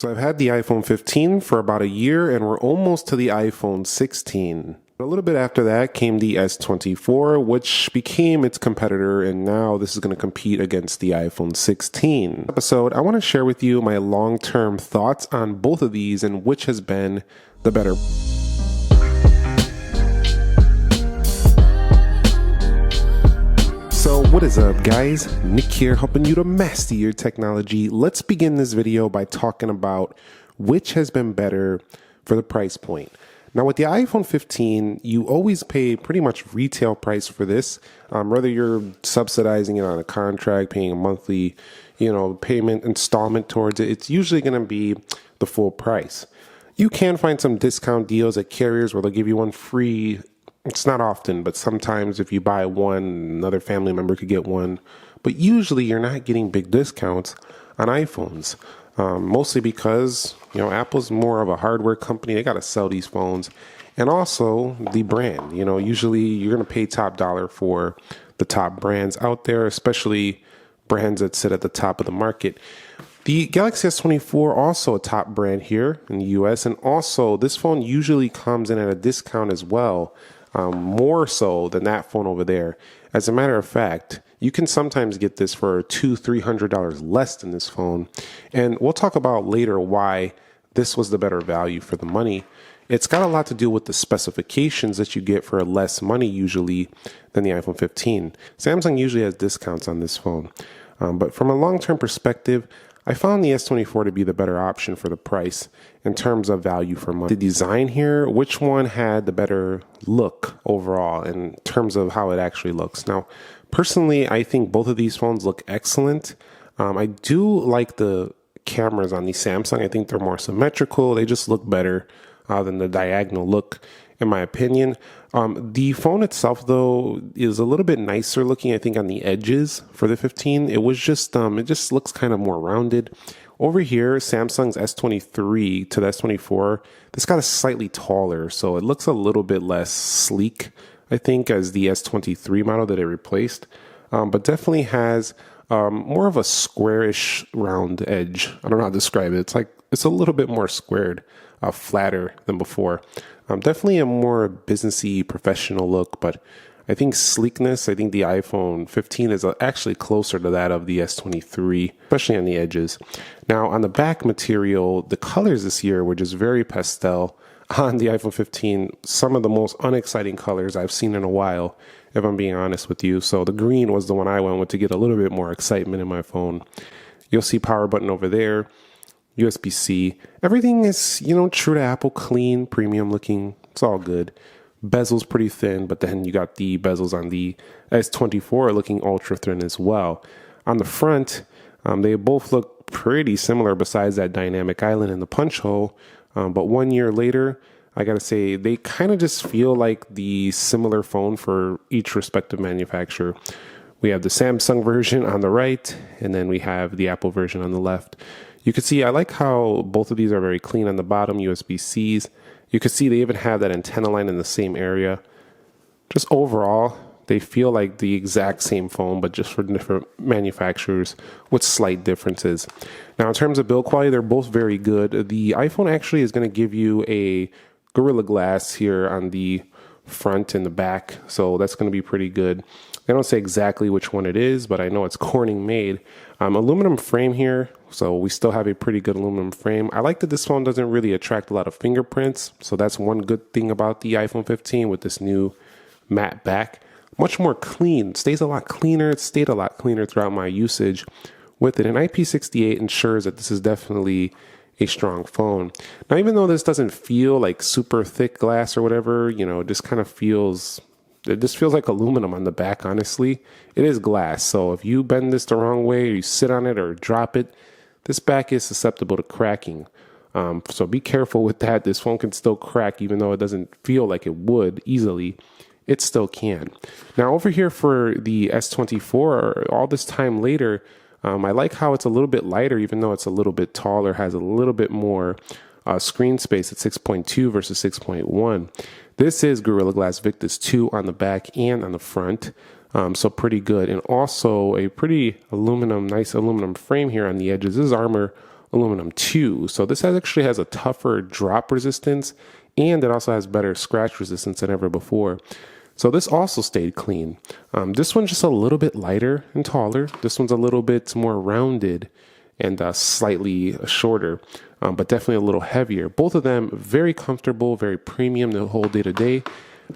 So I've had the iPhone 15 for about a year and we're almost to the iPhone 16. A little bit after that came the S24, which became its competitor, and now this is going to compete against the iPhone 16. Episode, I want to share with you my long-term thoughts on both of these and which has been the better. So what is up, guys? Nick here, helping you to master your technology. Let's begin this video by talking about which has been better for the price point. Now with the iPhone 15, you always pay pretty much retail price for this. Whether you're subsidizing it on a contract, paying a monthly, payment installment towards it, it's usually going to be the full price. You can find some discount deals at carriers where they'll give you one free. It's not often, but sometimes if you buy one, another family member could get one. But usually you're not getting big discounts on iPhones, mostly because, Apple's more of a hardware company. They got to sell these phones. And also the brand, usually you're going to pay top dollar for the top brands out there, especially brands that sit at the top of the market. The Galaxy S24, also a top brand here in the US. And also this phone usually comes in at a discount as well. More so than that phone over there. As a matter of fact, you can sometimes get this for $200-300 less than this phone. And we'll talk about later why this was the better value for the money. It's got a lot to do with the specifications that you get for less money usually than the iPhone 15. Samsung usually has discounts on this phone. But from a long-term perspective, I found the S24 to be the better option for the price in terms of value for money. The design here, which one had the better look overall in terms of how it actually looks? Now, personally, I think both of these phones look excellent. I do like the cameras on the Samsung. I think they're more symmetrical. They just look better than the diagonal look, in my opinion. The phone itself, though, is a little bit nicer looking, I think, on the edges for the 15. It was just, it just looks kind of more rounded. Over here, Samsung's S23 to the S24, this got a slightly taller, so it looks a little bit less sleek, I think, as the S23 model that it replaced. But definitely has more of a squarish round edge. I don't know how to describe it. It's a little bit more squared, flatter than before. Definitely a more businessy, professional look, but I think sleekness, I think the iPhone 15 is actually closer to that of the S23, especially on the edges. Now, on the back material, the colors this year were just very pastel. On the iPhone 15, some of the most unexciting colors I've seen in a while, if I'm being honest with you. So the green was the one I went with to get a little bit more excitement in my phone. You'll see power button over there. USB-C. Everything is, true to Apple, clean, premium looking. It's all good. Bezel's pretty thin, but then you got the bezels on the S24 looking ultra thin as well. On the front, they both look pretty similar besides that dynamic island and the punch hole. But 1 year later, I gotta say, they kind of just feel like the similar phone for each respective manufacturer. We have the Samsung version on the right, and then we have the Apple version on the left. You can see, I like how both of these are very clean on the bottom, USB-Cs. You can see they even have that antenna line in the same area. Just overall, they feel like the exact same phone, but just for different manufacturers with slight differences. Now, in terms of build quality, they're both very good. The iPhone actually is going to give you a Gorilla Glass here on the front and the back, so that's going to be pretty good. They don't say exactly which one it is, but I know it's Corning made. Aluminum frame here, so we still have a pretty good aluminum frame. I like that this phone doesn't really attract a lot of fingerprints, so that's one good thing about the iPhone 15 with this new matte back. Much more clean, it stays a lot cleaner. It stayed a lot cleaner throughout my usage with it. And IP68 ensures that this is definitely a strong phone. Now, even though this doesn't feel like super thick glass or whatever, it just kind of feels... It just feels like aluminum on the back, honestly. It is glass, so if you bend this the wrong way, or you sit on it or drop it, this back is susceptible to cracking. So be careful with that. This phone can still crack, even though it doesn't feel like it would easily. It still can. Now, over here for the S24, all this time later, I like how it's a little bit lighter, even though it's a little bit taller, has a little bit more screen space at 6.2 versus 6.1. This is Gorilla Glass Victus 2 on the back and on the front. So pretty good. And also a pretty nice aluminum frame here on the edges. This is armor aluminum too. So this actually has a tougher drop resistance, and it also has better scratch resistance than ever before. So this also stayed clean. This one's just a little bit lighter and taller. This one's a little bit more rounded and slightly shorter, but definitely a little heavier. Both of them very comfortable, very premium to hold day to day.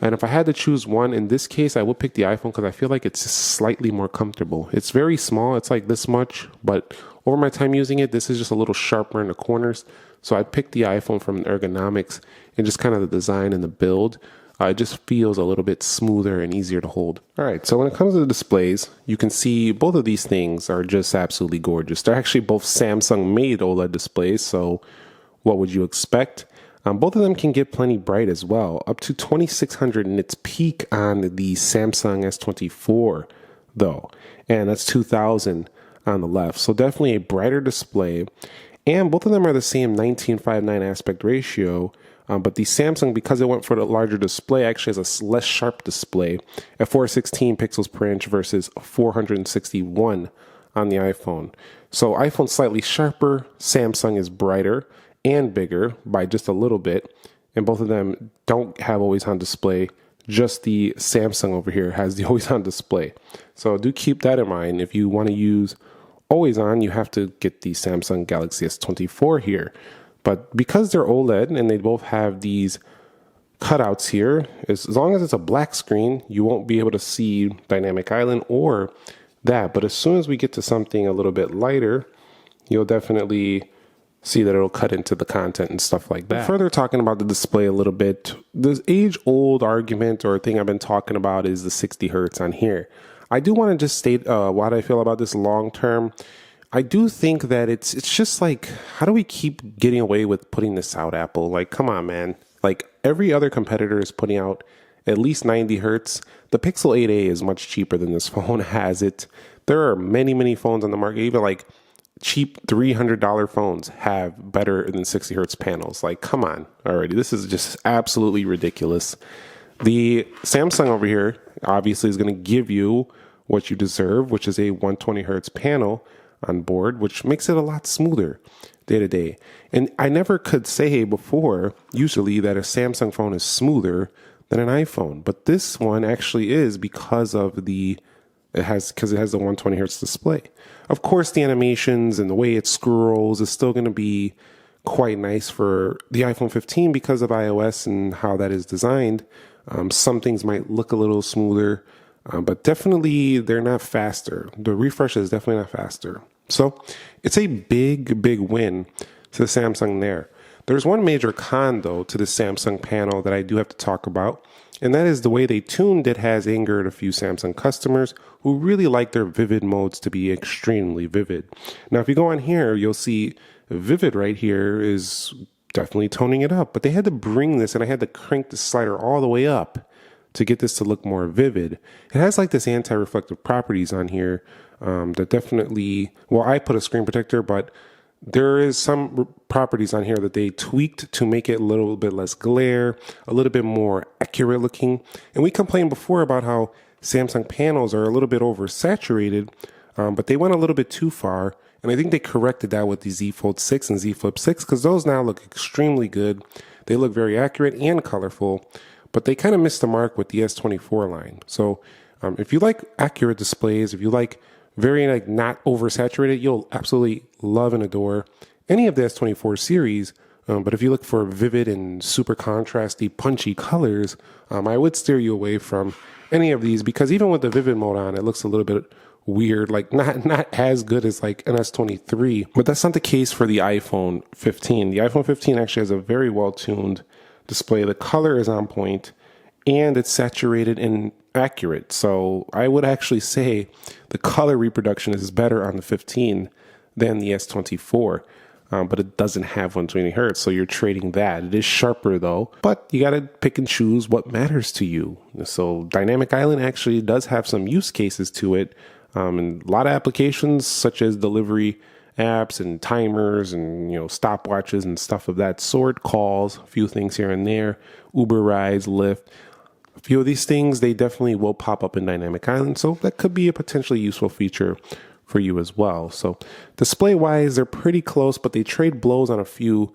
And if I had to choose one in this case, I would pick the iPhone because I feel like it's just slightly more comfortable. It's very small. It's like this much, but over my time using it, this is just a little sharper in the corners. So I'd pick the iPhone from ergonomics and just kind of the design and the build. It just feels a little bit smoother and easier to hold. All right, so when it comes to the displays, you can see both of these things are just absolutely gorgeous. They're actually both Samsung-made OLED displays, so what would you expect? Both of them can get plenty bright as well, up to 2600 in its peak on the Samsung S24, though, and that's 2000 on the left. So definitely a brighter display, and both of them are the same 19:9 aspect ratio. But the Samsung, because it went for the larger display, actually has a less sharp display at 416 pixels per inch versus 461 on the iPhone. So iPhone's slightly sharper, Samsung is brighter and bigger by just a little bit, and both of them don't have always on display. Just the Samsung over here has the always on display. So do keep that in mind. If you want to use always on, you have to get the Samsung Galaxy S24 here. But because they're OLED and they both have these cutouts here, as long as it's a black screen, you won't be able to see Dynamic Island or that. But as soon as we get to something a little bit lighter, you'll definitely see that it'll cut into the content and stuff like that. Further talking about the display a little bit, the age-old argument or thing I've been talking about is the 60 hertz on here. I do want to just state what I feel about this long term. I do think that it's just like, how do we keep getting away with putting this out, Apple? Like, come on, man. Like, every other competitor is putting out at least 90 hertz. The Pixel 8a is much cheaper than this phone has it. There are many, many phones on the market, even like cheap $300 phones have better than 60 hertz panels. Like, come on already. This is just absolutely ridiculous. The Samsung over here obviously is going to give you what you deserve, which is a 120 hertz panel on board, which makes it a lot smoother day to day. And I never could say before, usually, that a Samsung phone is smoother than an iPhone, but this one actually is because of it has the 120 hertz display. Of course, the animations and the way it scrolls is still going to be quite nice for the iPhone 15 because of iOS and how that is designed. Some things might look a little smoother, but definitely they're not faster. The refresh is definitely not faster. So it's a big, big win to the Samsung there. There's one major con, though, to the Samsung panel that I do have to talk about, and that is the way they tuned it has angered a few Samsung customers who really like their vivid modes to be extremely vivid. Now, if you go on here, you'll see vivid right here is definitely toning it up, but they had to bring this, and I had to crank the slider all the way up to get this to look more vivid. It has like this anti-reflective properties on here that definitely, well, I put a screen protector, but there is some properties on here that they tweaked to make it a little bit less glare, a little bit more accurate looking. And we complained before about how Samsung panels are a little bit oversaturated, but they went a little bit too far. And I think they corrected that with the Z Fold 6 and Z Flip 6, because those now look extremely good. They look very accurate and colorful, but they kind of missed the mark with the S24 line. So if you like accurate displays, if you like very not oversaturated, you'll absolutely love and adore any of the S24 series. But if you look for vivid and super contrasty, punchy colors, I would steer you away from any of these, because even with the vivid mode on, it looks a little bit weird, like not as good as like an S23. But that's not the case for the iPhone 15. The iPhone 15 actually has a very well-tuned display. The color is on point, and it's saturated and accurate. So I would actually say the color reproduction is better on the 15 than the S24, but it doesn't have 120 hertz, so you're trading that. It is sharper though, but you got to pick and choose what matters to you. So Dynamic Island actually does have some use cases to it, and a lot of applications such as delivery apps and timers and stopwatches and stuff of that sort, calls, a few things here and there, Uber rides, Lyft. A few of these things, they definitely will pop up in Dynamic Island, so that could be a potentially useful feature for you as well. So display wise, they're pretty close, but they trade blows on a few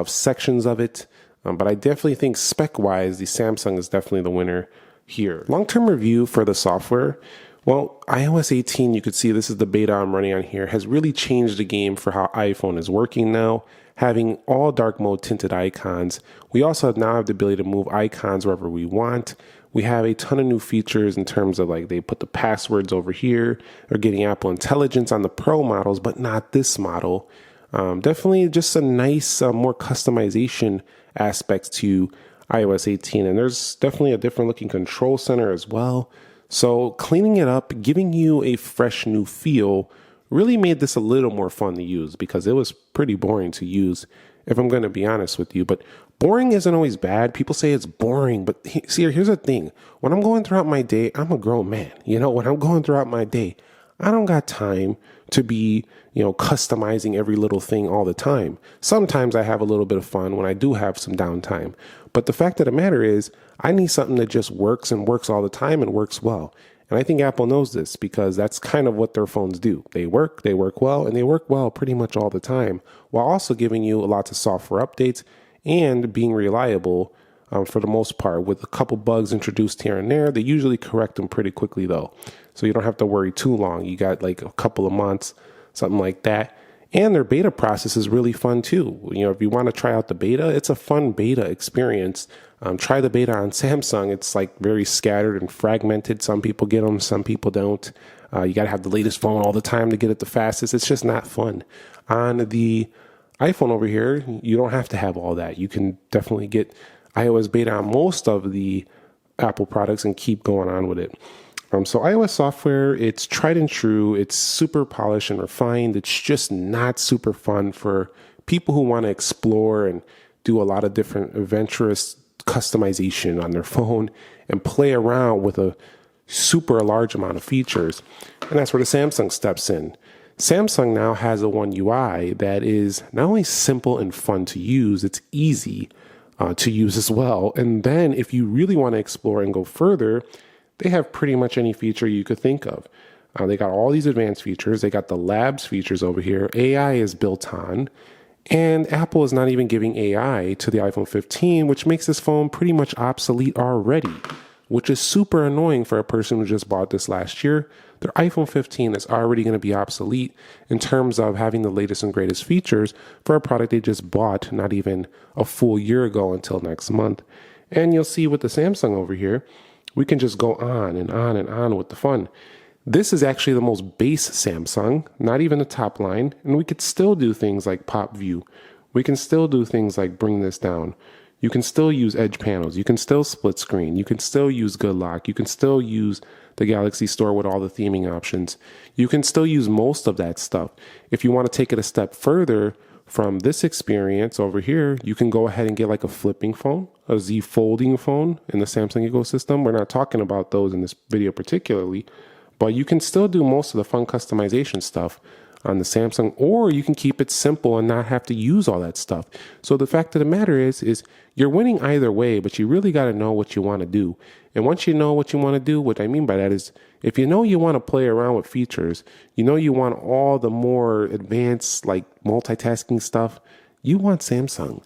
sections of it. But I definitely think spec wise, the Samsung is definitely the winner here. Long-term review for the software. Well, iOS 18, you could see this is the beta I'm running on here, has really changed the game for how iPhone is working now. Having all dark mode tinted icons. We also now have the ability to move icons wherever we want. We have a ton of new features in terms of like they put the passwords over here. They're getting Apple Intelligence on the Pro models, but not this model. Definitely just a nice, more customization aspects to iOS 18. And there's definitely a different looking control center as well. So cleaning it up, giving you a fresh new feel really made this a little more fun to use because it was pretty boring to use, if I'm going to be honest with you. But boring isn't always bad. People say it's boring, but see, here's the thing. When I'm going throughout my day, I'm a grown man. When I'm going throughout my day, I don't got time to be, customizing every little thing all the time. Sometimes I have a little bit of fun when I do have some downtime. But the fact of the matter is, I need something that just works and works all the time and works well. And I think Apple knows this because that's kind of what their phones do. They work well, and they work well pretty much all the time, while also giving you lots of software updates and being reliable for the most part. With a couple bugs introduced here and there, they usually correct them pretty quickly though. So you don't have to worry too long. You got like a couple of months, something like that. And their beta process is really fun too. If you want to try out the beta, it's a fun beta experience. Try the beta on Samsung. It's like very scattered and fragmented. Some people get them, some people don't. You got to have the latest phone all the time to get it the fastest. It's just not fun. On the iPhone over here, you don't have to have all that. You can definitely get iOS beta on most of the Apple products and keep going on with it. So iOS software, it's tried and true. It's super polished and refined. It's just not super fun for people who want to explore and do a lot of different adventurous customization on their phone and play around with a super large amount of features. And that's where the Samsung steps in. Samsung now has a One UI that is not only simple and fun to use, it's easy to use as well. And then if you really want to explore and go further, they have pretty much any feature you could think of. They got all these advanced features. They got the labs features over here. AI is built on. And Apple is not even giving AI to the iPhone 15, which makes this phone pretty much obsolete already, which is super annoying for a person who just bought this last year. Their iPhone 15 is already going to be obsolete in terms of having the latest and greatest features for a product they just bought not even a full year ago until next month. And you'll see with the Samsung over here, we can just go on and on and on with the fun. This is actually the most base Samsung, not even the top line, and we could still do things like pop view. We can still do things like bring this down. You can still use edge panels. You can still split screen. You can still use good lock. You can still use the Galaxy Store with all the theming options. You can still use most of that stuff. If you want to take it a step further from this experience over here, you can go ahead and get like a flipping phone, a Z folding phone in the Samsung ecosystem. We're not talking about those in this video particularly, but you can still do most of the fun customization stuff on the Samsung, or you can keep it simple and not have to use all that stuff. So the fact of the matter is you're winning either way, but you really got to know what you want to do. And once you know what you want to do, what I mean by that is if you know you want to play around with features, you know you want all the more advanced like multitasking stuff, you want Samsung.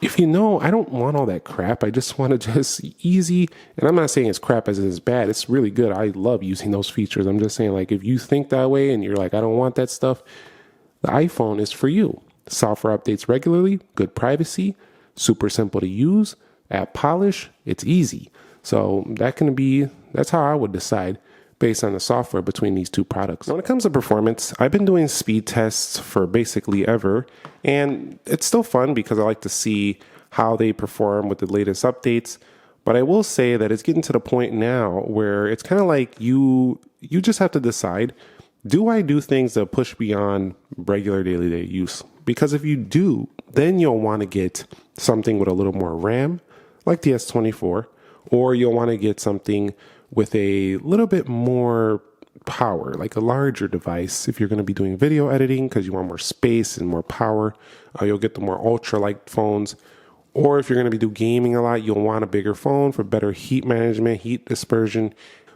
If you know, I don't want all that crap. I just want to just easy. And I'm not saying it's crap as it is bad. It's really good. I love using those features. I'm just saying like if you think that way and you're like, I don't want that stuff, the iPhone is for you. Software updates regularly, good privacy, super simple to use, app polish, it's easy. So that's how I would decide based on the software between these two products. Now, when it comes to performance, I've been doing speed tests for basically ever, and it's still fun because I like to see how they perform with the latest updates. But I will say that it's getting to the point now where it's kind of like you just have to decide, do I do things that push beyond regular day use? Because if you do, then you'll want to get something with a little more RAM, like the S24, or you'll want to get something with a little bit more power, like a larger device. If you're going to be doing video editing because you want more space and more power, you'll get the more ultra-light phones. Or if you're going to be doing gaming a lot, you'll want a bigger phone for better heat management, heat dispersion.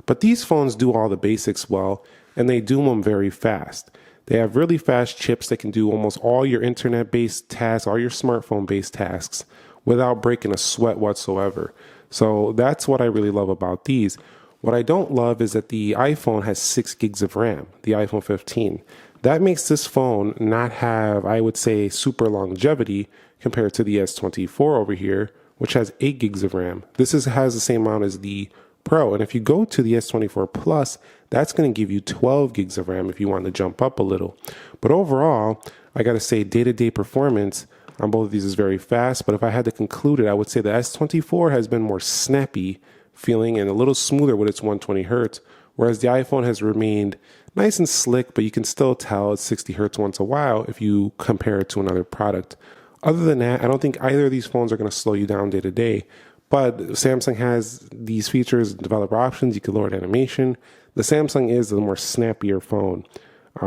But these phones do all the basics well. and they do them very fast. They have really fast chips that can do almost all your internet-based tasks, all your smartphone-based tasks without breaking a sweat whatsoever. So that's what I really love about these. What I don't love is that the iPhone has 6 gigs of RAM, the iPhone 15. That makes this phone not have, I would say, super longevity compared to the S24 over here, which has 8 gigs of RAM. This has the same amount as the Pro. And if you go to the S24 Plus, that's going to give you 12 gigs of RAM if you want to jump up a little. But overall, I got to say day-to-day performance on both of these is very fast. But if I had to conclude it, I would say the S24 has been more snappy feeling and a little smoother with its 120 hertz, whereas the iPhone has remained nice and slick, but you can still tell it's 60 hertz once a while if you compare it to another product. Other than that, I don't think either of these phones are going to slow you down day to day. But Samsung has these features, developer options. You can lower the animation. The Samsung is the more snappier phone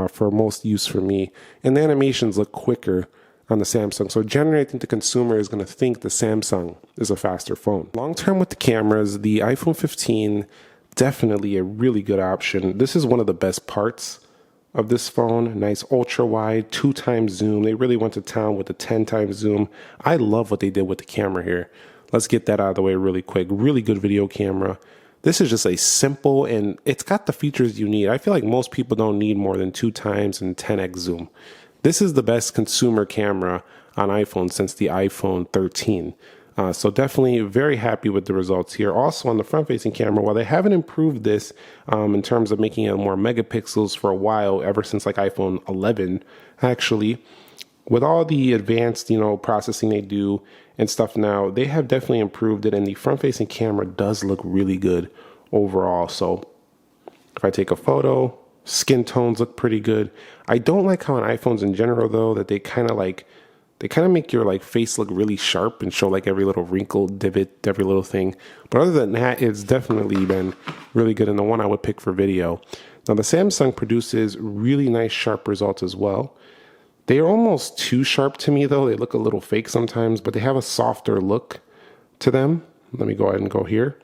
for most use for me. And the animations look quicker on the Samsung. So generally, I think the consumer is going to think the Samsung is a faster phone. Long term with the cameras, the iPhone 15, definitely a really good option. This is one of the best parts of this phone. Nice ultra wide, 2x zoom. They really went to town with the 10x zoom. I love what they did with the camera here. Let's get that out of the way really quick. Really good video camera. This is just a simple, and it's got the features you need. I feel like most people don't need more than 2x and 10x zoom. This is the best consumer camera on iPhone since the iPhone 13. So definitely very happy with the results here. Also on the front-facing camera, while they haven't improved this in terms of making it more megapixels for a while, ever since like iPhone 11, actually, with all the advanced, processing they do and stuff now, they have definitely improved it, and the front-facing camera does look really good overall. So if I take a photo, skin tones look pretty good. I don't like how on iPhones in general, though, that they kind of make your face look really sharp and show like every little wrinkle, divot, every little thing. But other than that, it's definitely been really good, and the one I would pick for video. Now the Samsung produces really nice sharp results as well. They are almost too sharp to me though. They look a little fake sometimes, but they have a softer look to them. Let me go ahead and go here.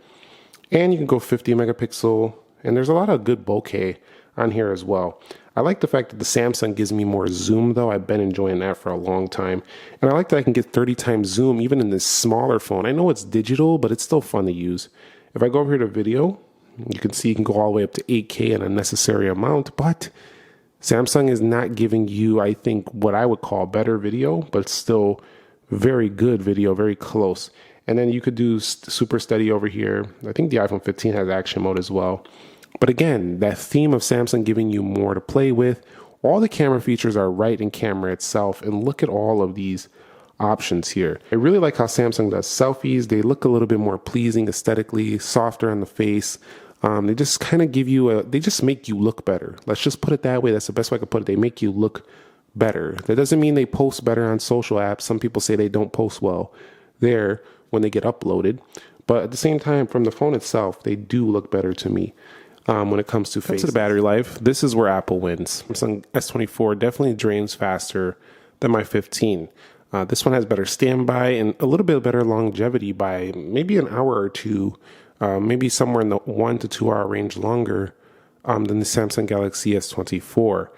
And you can go 50 megapixel, and there's a lot of good bokeh on here as well. I like the fact that the Samsung gives me more zoom though. I've been enjoying that for a long time. And I like that I can get 30 times zoom even in this smaller phone. I know it's digital, but it's still fun to use. If I go over here to video, you can see you can go all the way up to 8K an unnecessary amount, but Samsung is not giving you, I think, what I would call better video, but still very good video, very close. And then you could do super steady over here. I think the iPhone 15 has action mode as well. But again, that theme of Samsung giving you more to play with, all the camera features are right in camera itself. And look at all of these options here. I really like how Samsung does selfies. They look a little bit more pleasing aesthetically, softer on the face. They just kind of give you they just make you look better. Let's just put it that way. That's the best way I could put it. They make you look better. That doesn't mean they post better on social apps. Some people say they don't post well there when they get uploaded. But at the same time, from the phone itself, they do look better to me when it comes to face. To the battery life, this is where Apple wins. Samsung S24 definitely drains faster than my 15. This one has better standby and a little bit better longevity by maybe an hour or two. Maybe somewhere in the 1 to 2 hour range longer than the Samsung Galaxy S24.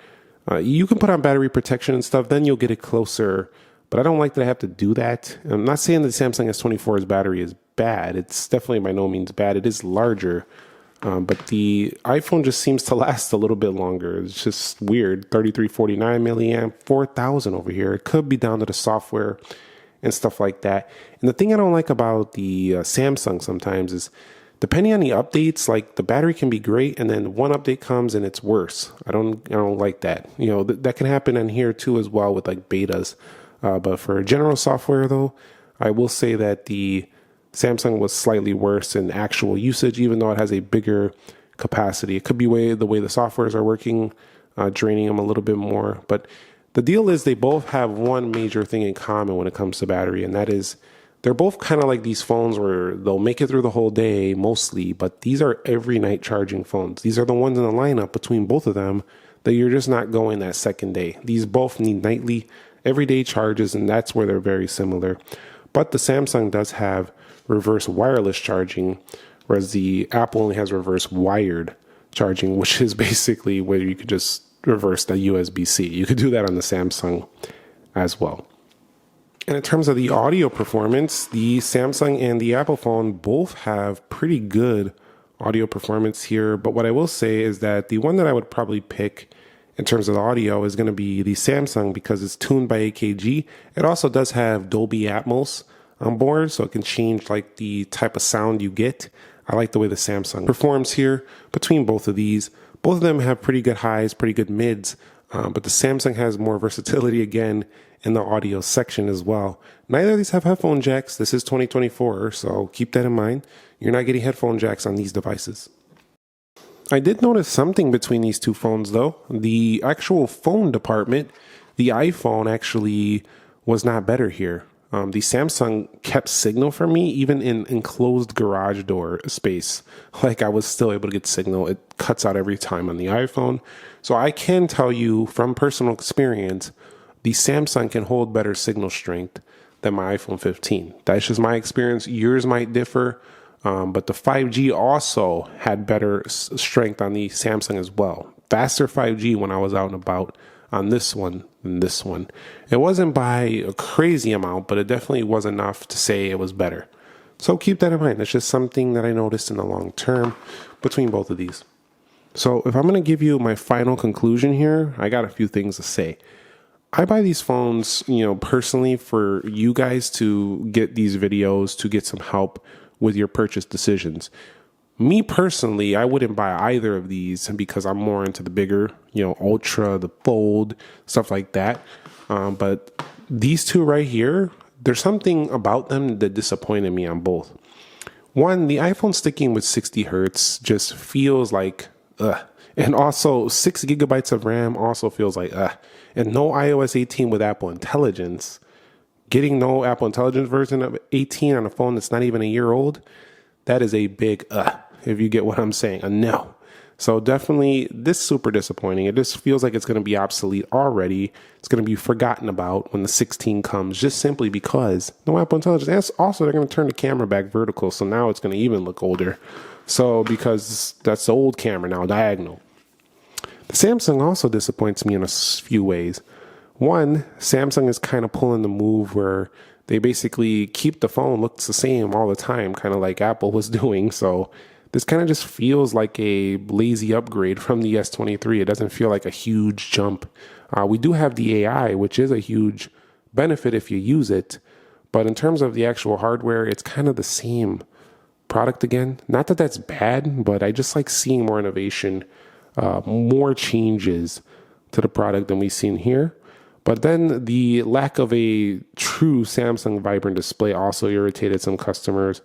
You can put on battery protection and stuff, then you'll get it closer. But I don't like that I have to do that. I'm not saying that the Samsung S24's battery is bad. It's definitely by no means bad. It is larger. But the iPhone just seems to last a little bit longer. It's just weird. 3349 milliamp, 4000 over here. It could be down to the software and stuff like that. And the thing I don't like about the Samsung sometimes is, depending on the updates, like the battery can be great, and then one update comes and it's worse. I don't like that. That can happen in here too as well with like betas. But for general software though, I will say that the Samsung was slightly worse in actual usage, even though it has a bigger capacity. It could be the way the softwares are working, draining them a little bit more. But the deal is they both have one major thing in common when it comes to battery, and that is they're both kind of like these phones where they'll make it through the whole day mostly, but these are every night charging phones. These are the ones in the lineup between both of them that you're just not going that second day. These both need nightly, everyday charges, and that's where they're very similar. But the Samsung does have reverse wireless charging, whereas the Apple only has reverse wired charging, which is basically where you could just reverse the USB-C. You could do that on the Samsung as well. And in terms of the audio performance, the Samsung and the Apple phone both have pretty good audio performance here. But what I will say is that the one that I would probably pick in terms of the audio is going to be the Samsung because it's tuned by AKG. It also does have Dolby Atmos on board, so it can change like the type of sound you get. I like the way the Samsung performs here between both of these. Both of them have pretty good highs, pretty good mids, but the Samsung has more versatility again in the audio section as well. Neither of these have headphone jacks. This is 2024, so keep that in mind. You're not getting headphone jacks on these devices. I did notice something between these two phones though. The actual phone department, the iPhone actually was not better here. The Samsung kept signal for me even in enclosed garage door space. Like I was still able to get signal. It cuts out every time on the iPhone. So I can tell you from personal experience, the Samsung can hold better signal strength than my iPhone 15. That's just my experience. Yours might differ. But the 5G also had better strength on the Samsung as well. Faster 5G when I was out and about on this one than this one. It wasn't by a crazy amount, but it definitely was enough to say it was better. So keep that in mind. It's just something that I noticed in the long term between both of these. So if I'm going to give you my final conclusion here, I got a few things to say. I buy these phones, personally for you guys to get these videos, to get some help with your purchase decisions. Me personally, I wouldn't buy either of these because I'm more into the bigger, Ultra, the Fold, stuff like that. But these two right here, there's something about them that disappointed me on both. One, the iPhone sticking with 60 hertz just feels like, ugh. And also 6 gigabytes of RAM also feels like, ugh. And no iOS 18 with Apple Intelligence. Getting no Apple Intelligence version of 18 on a phone that's not even a year old, that is a big if you get what I'm saying, a no. So definitely this is super disappointing. It just feels like it's going to be obsolete already. It's going to be forgotten about when the 16 comes, just simply because no Apple Intelligence. And also, they're going to turn the camera back vertical, so now it's going to even look older. So because that's the old camera now, diagonal. The Samsung also disappoints me in a few ways. One, Samsung is kind of pulling the move where they basically keep the phone looks the same all the time, kind of like Apple was doing. So this kind of just feels like a lazy upgrade from the S23. It doesn't feel like a huge jump. We do have the AI, which is a huge benefit if you use it. But in terms of the actual hardware, it's kind of the same product again. Not that that's bad, but I just like seeing more innovation, more changes to the product than we've seen here. But then the lack of a true Samsung Vibrant display also irritated some customers.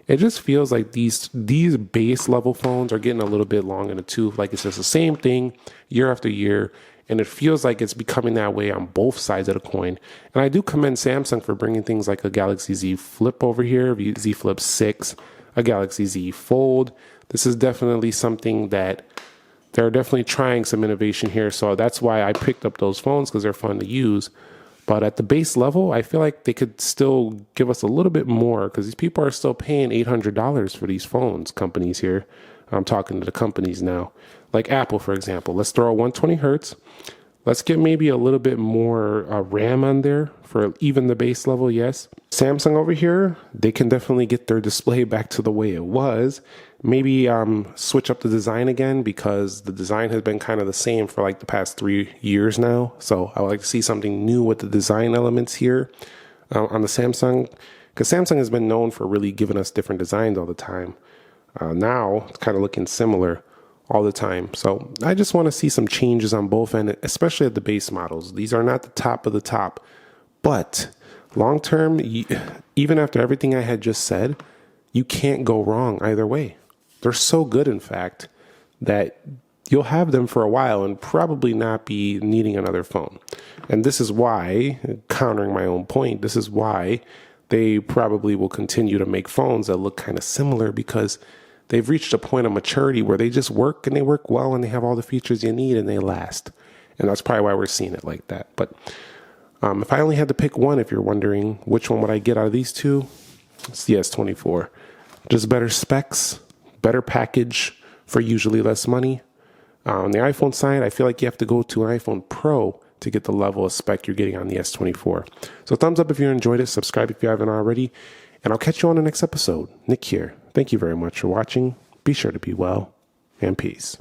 It just feels like these base level phones are getting a little bit long in the tooth. Like it's just the same thing year after year. And it feels like it's becoming that way on both sides of the coin. And I do commend Samsung for bringing things like a Galaxy Z Flip over here, Z Flip 6, a Galaxy Z Fold. This is definitely something that they're definitely trying some innovation here. So that's why I picked up those phones, because they're fun to use. But at the base level, I feel like they could still give us a little bit more, because these people are still paying $800 for these phones, companies here. I'm talking to the companies now. Like Apple, for example. Let's throw a 120 hertz. Let's get maybe a little bit more RAM on there for even the base level, yes. Samsung over here, they can definitely get their display back to the way it was. Maybe switch up the design again, because the design has been kind of the same for like the past 3 years now. So I would like to see something new with the design elements here on the Samsung, because Samsung has been known for really giving us different designs all the time. Now it's kind of looking similar all the time. So I just want to see some changes on both ends, especially at the base models. These are not the top of the top, but long term, even after everything I had just said, you can't go wrong either way. They're so good, in fact, that you'll have them for a while and probably not be needing another phone. And this is why, countering my own point, this is why they probably will continue to make phones that look kind of similar, because they've reached a point of maturity where they just work, and they work well, and they have all the features you need, and they last. And that's probably why we're seeing it like that. But if I only had to pick one, if you're wondering which one would I get out of these two, it's the S24. Just better specs, better package, for usually less money. On the iPhone side, I feel like you have to go to an iPhone Pro to get the level of spec you're getting on the S24. So thumbs up if you enjoyed it, subscribe if you haven't already, and I'll catch you on the next episode. Nick here. Thank you very much for watching. Be sure to be well, and peace.